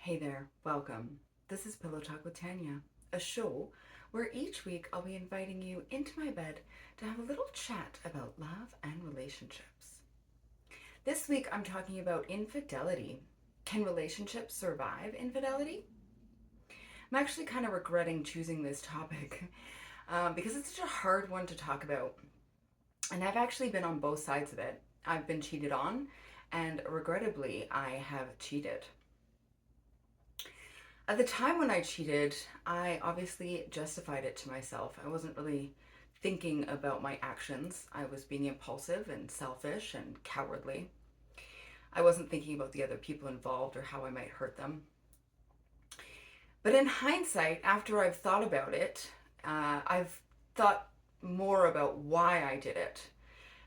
Hey there, welcome. This is Pillow Talk with Tanya, a show where each week I'll be inviting you into my bed to have a little chat about love and relationships. This week I'm talking about infidelity. Can relationships survive infidelity? I'm actually kind of regretting choosing this topic because it's such a hard one to talk about. And I've actually been on both sides of it. I've been cheated on, and regrettably, I have cheated. At the time when I cheated, I obviously justified it to myself. I wasn't really thinking about my actions. I was being impulsive and selfish and cowardly. I wasn't thinking about the other people involved or how I might hurt them. But in hindsight, after I've thought about it, I've thought more about why I did it.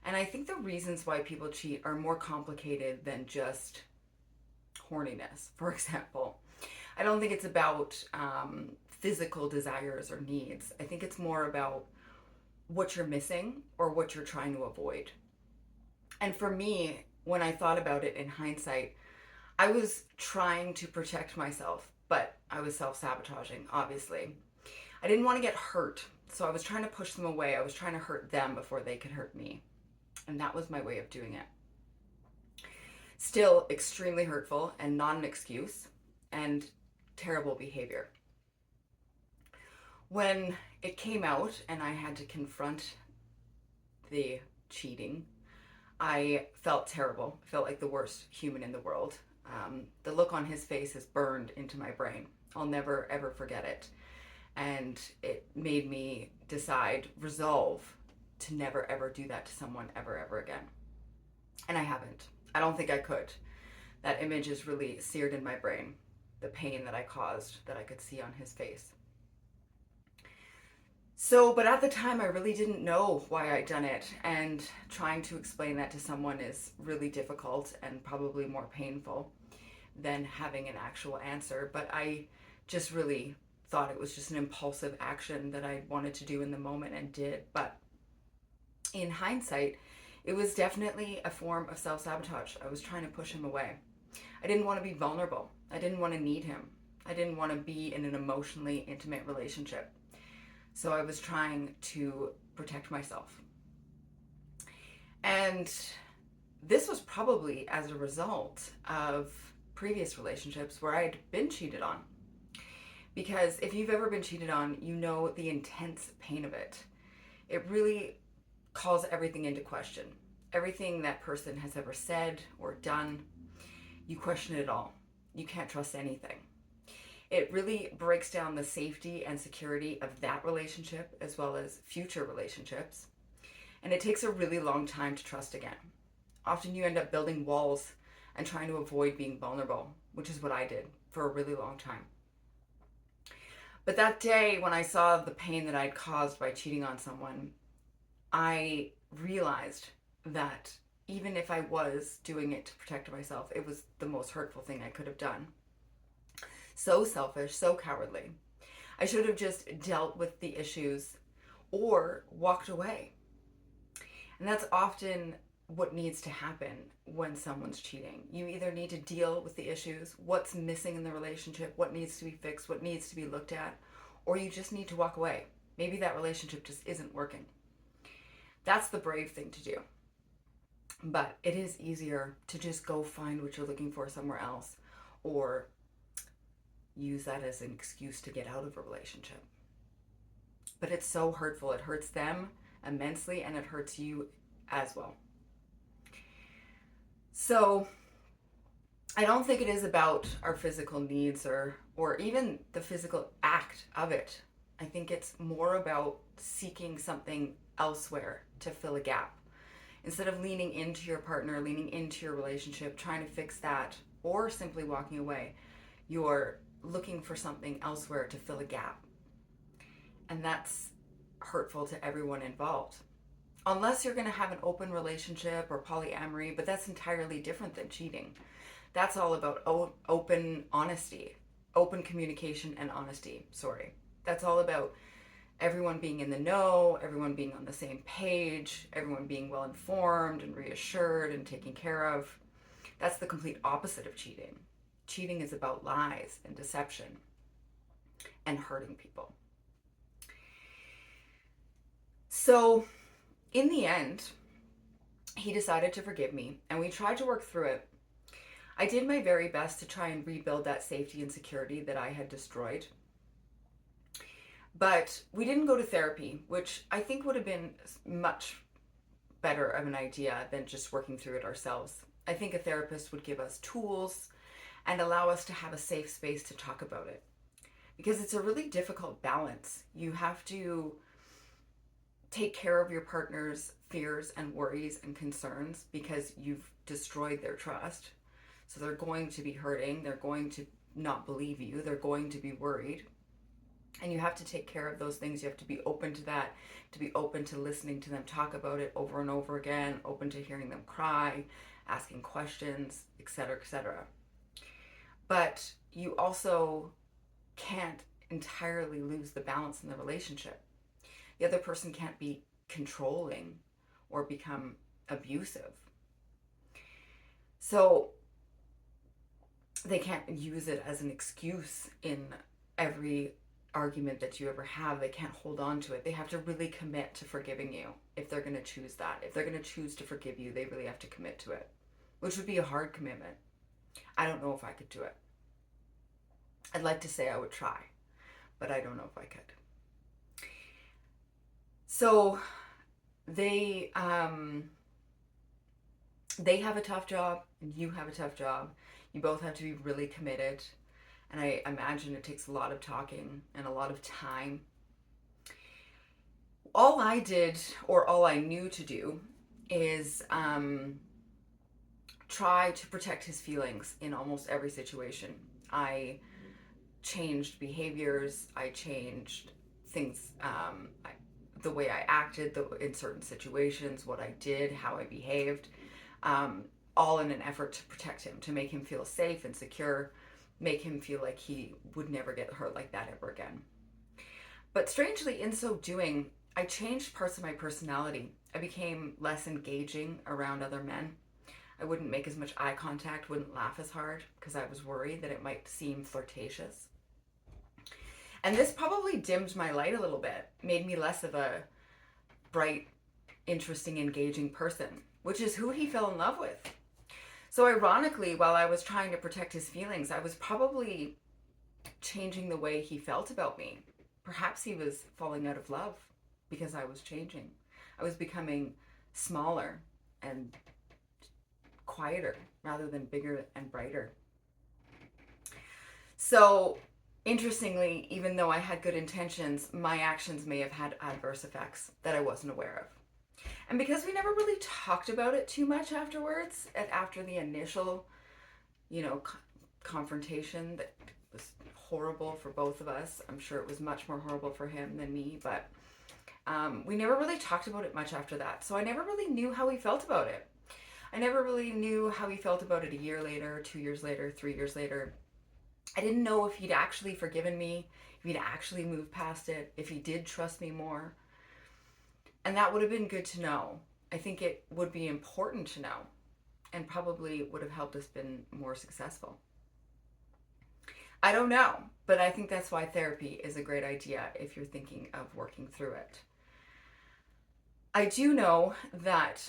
And I think the reasons why people cheat are more complicated than just horniness, for example. I don't think it's about physical desires or needs. I think it's more about what you're missing or what you're trying to avoid. And for me, when I thought about it in hindsight, I was trying to protect myself, but I was self sabotaging, obviously. I didn't want to get hurt, so I was trying to push them away. I was trying to hurt them before they could hurt me. And that was my way of doing it. Still extremely hurtful and not an excuse, and terrible behavior. When it came out and I had to confront the cheating, I felt terrible. I felt like the worst human in the world. The look on his face is burned into my brain. I'll never ever forget it. And it made me resolve to never ever do that to someone ever again. And I haven't. I don't think I could. That image is really seared in my brain. The pain that I caused, that I could see on his face. So, but at the time, I really didn't know why I'd done it, and trying to explain that to someone is really difficult and probably more painful than having an actual answer. But I just really thought it was just an impulsive action that I wanted to do in the moment and did. But in hindsight, it was definitely a form of self sabotage. I was trying to push him away. I didn't want to be vulnerable. I didn't want to need him. I didn't want to be in an emotionally intimate relationship. So I was trying to protect myself. And this was probably as a result of previous relationships where I'd been cheated on. Because if you've ever been cheated on, you know the intense pain of it. It really calls everything into question. Everything that person has ever said or done, you question it all. You can't trust anything. It really breaks down the safety and security of that relationship as well as future relationships. And it takes a really long time to trust again. Often you end up building walls and trying to avoid being vulnerable, which is what I did for a really long time. But that day when I saw the pain that I'd caused by cheating on someone, I realized that even if I was doing it to protect myself, it was the most hurtful thing I could have done. So selfish, so cowardly. I should have just dealt with the issues or walked away. And that's often what needs to happen when someone's cheating. You either need to deal with the issues, what's missing in the relationship, what needs to be fixed, what needs to be looked at, or you just need to walk away. Maybe that relationship just isn't working. That's the brave thing to do. But it is easier to just go find what you're looking for somewhere else or use that as an excuse to get out of a relationship. But it's so hurtful. It hurts them immensely and it hurts you as well. So I don't think it is about our physical needs or even the physical act of it. I think it's more about seeking something elsewhere to fill a gap. Instead of leaning into your partner, leaning into your relationship, trying to fix that, or simply walking away, you're looking for something elsewhere to fill a gap. And that's hurtful to everyone involved. Unless you're going to have an open relationship or polyamory, but that's entirely different than cheating. That's all about open honesty, open communication and honesty. Sorry. That's all about everyone being in the know, everyone being on the same page, everyone being well informed and reassured and taken care of. That's the complete opposite of cheating. Cheating is about lies and deception and hurting people. So, in the end, he decided to forgive me, and we tried to work through it. I did my very best to try and rebuild that safety and security that I had destroyed. But we didn't go to therapy, which I think would have been much better of an idea than just working through it ourselves. I think a therapist would give us tools and allow us to have a safe space to talk about it. Because it's a really difficult balance. You have to take care of your partner's fears and worries and concerns because you've destroyed their trust. So they're going to be hurting, they're going to not believe you, they're going to be worried. And you have to take care of those things. You have to be open to that, to be open to listening to them talk about it over and over again, open to hearing them cry, asking questions, etc., etc. But you also can't entirely lose the balance in the relationship. The other person can't be controlling or become abusive. So they can't use it as an excuse in every argument that you ever have. They can't hold on to it. They have to really commit to forgiving you if they're going to choose that. If they're going to choose to forgive you, they really have to commit to it, which would be a hard commitment. I don't know if I could do it. I'd like to say I would try, but I don't know if I could. So they have a tough job and you have a tough job. You both have to be really committed. And I imagine it takes a lot of talking and a lot of time. All I did, or all I knew to do, is try to protect his feelings in almost every situation. I changed behaviors, I changed things, the way I acted in certain situations, what I did, how I behaved, all in an effort to protect him, to make him feel safe and secure, make him feel like he would never get hurt like that ever again. But strangely, in so doing, I changed parts of my personality. I became less engaging around other men. I wouldn't make as much eye contact, wouldn't laugh as hard because I was worried that it might seem flirtatious. And this probably dimmed my light a little bit, made me less of a bright, interesting, engaging person, which is who he fell in love with. So ironically, while I was trying to protect his feelings, I was probably changing the way he felt about me. Perhaps he was falling out of love because I was changing. I was becoming smaller and quieter rather than bigger and brighter. So interestingly, even though I had good intentions, my actions may have had adverse effects that I wasn't aware of. And because we never really talked about it too much afterwards, after the initial, confrontation that was horrible for both of us. I'm sure it was much more horrible for him than me, but we never really talked about it much after that. So I never really knew how he felt about it. I never really knew how he felt about it a year later, 2 years later, 3 years later. I didn't know if he'd actually forgiven me, if he'd actually moved past it, if he did trust me more. And that would have been good to know. I think it would be important to know and probably would have helped us been more successful. I don't know, but I think that's why therapy is a great idea if you're thinking of working through it. I do know that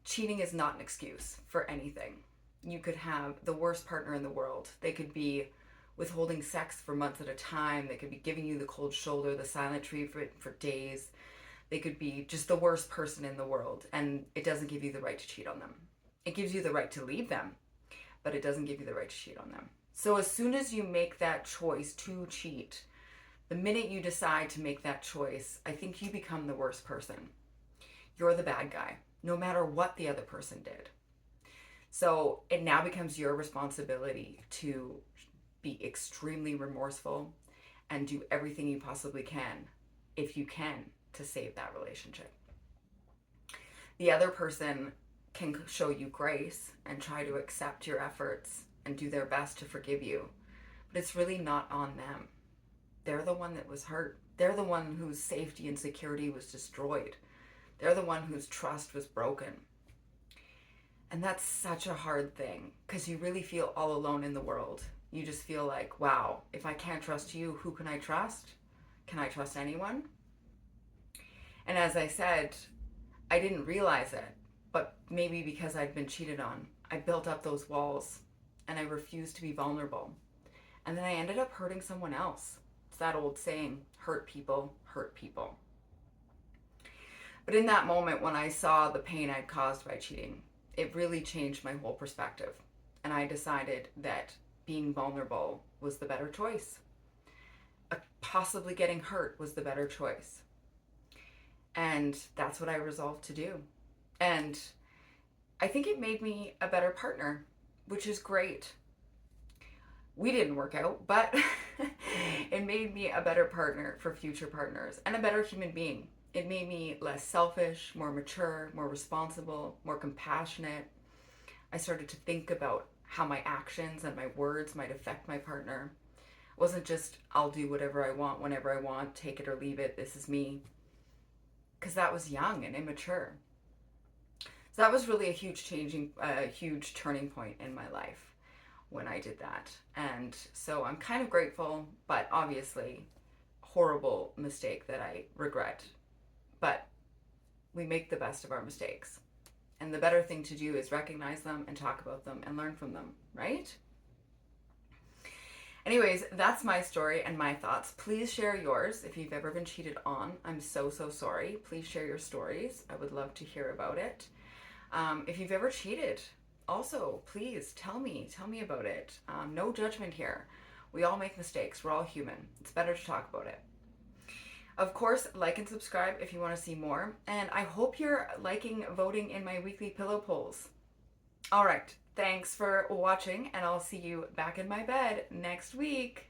cheating is not an excuse for anything. You could have the worst partner in the world. They could be withholding sex for months at a time. They could be giving you the cold shoulder, the silent treatment for days. They could be just the worst person in the world, and it doesn't give you the right to cheat on them. It gives you the right to leave them, but it doesn't give you the right to cheat on them. So as soon as you make that choice to cheat, the minute you decide to make that choice, I think you become the worst person. You're the bad guy, no matter what the other person did. So it now becomes your responsibility to be extremely remorseful and do everything you possibly can, if you can, to save that relationship. The other person can show you grace and try to accept your efforts and do their best to forgive you, but it's really not on them. They're the one that was hurt. They're the one whose safety and security was destroyed. They're the one whose trust was broken. And that's such a hard thing because you really feel all alone in the world. You just feel like, wow, if I can't trust you, who can I trust? Can I trust anyone? And as I said, I didn't realize it, but maybe because I'd been cheated on, I built up those walls and I refused to be vulnerable. And then I ended up hurting someone else. It's that old saying, hurt people, hurt people. But in that moment, when I saw the pain I'd caused by cheating, it really changed my whole perspective. And I decided that being vulnerable was the better choice. Possibly getting hurt was the better choice. And that's what I resolved to do. And I think it made me a better partner, which is great. We didn't work out, but it made me a better partner for future partners and a better human being. It made me less selfish, more mature, more responsible, more compassionate. I started to think about how my actions and my words might affect my partner. It wasn't just, I'll do whatever I want, whenever I want, take it or leave it, this is me. Because that was young and immature. So that was really a huge turning point in my life when I did that. And so I'm kind of grateful, but obviously horrible mistake that I regret. But we make the best of our mistakes. And the better thing to do is recognize them and talk about them and learn from them, right? Anyways, that's my story and my thoughts. Please share yours if you've ever been cheated on. I'm so sorry. Please share your stories. I would love to hear about it. If you've ever cheated, also, please tell me about it. No judgment here. We all make mistakes. We're all human. It's better to talk about it. Of course, like and subscribe if you want to see more. And I hope you're voting in my weekly pillow polls. All right. Thanks for watching, and I'll see you back in my bed next week.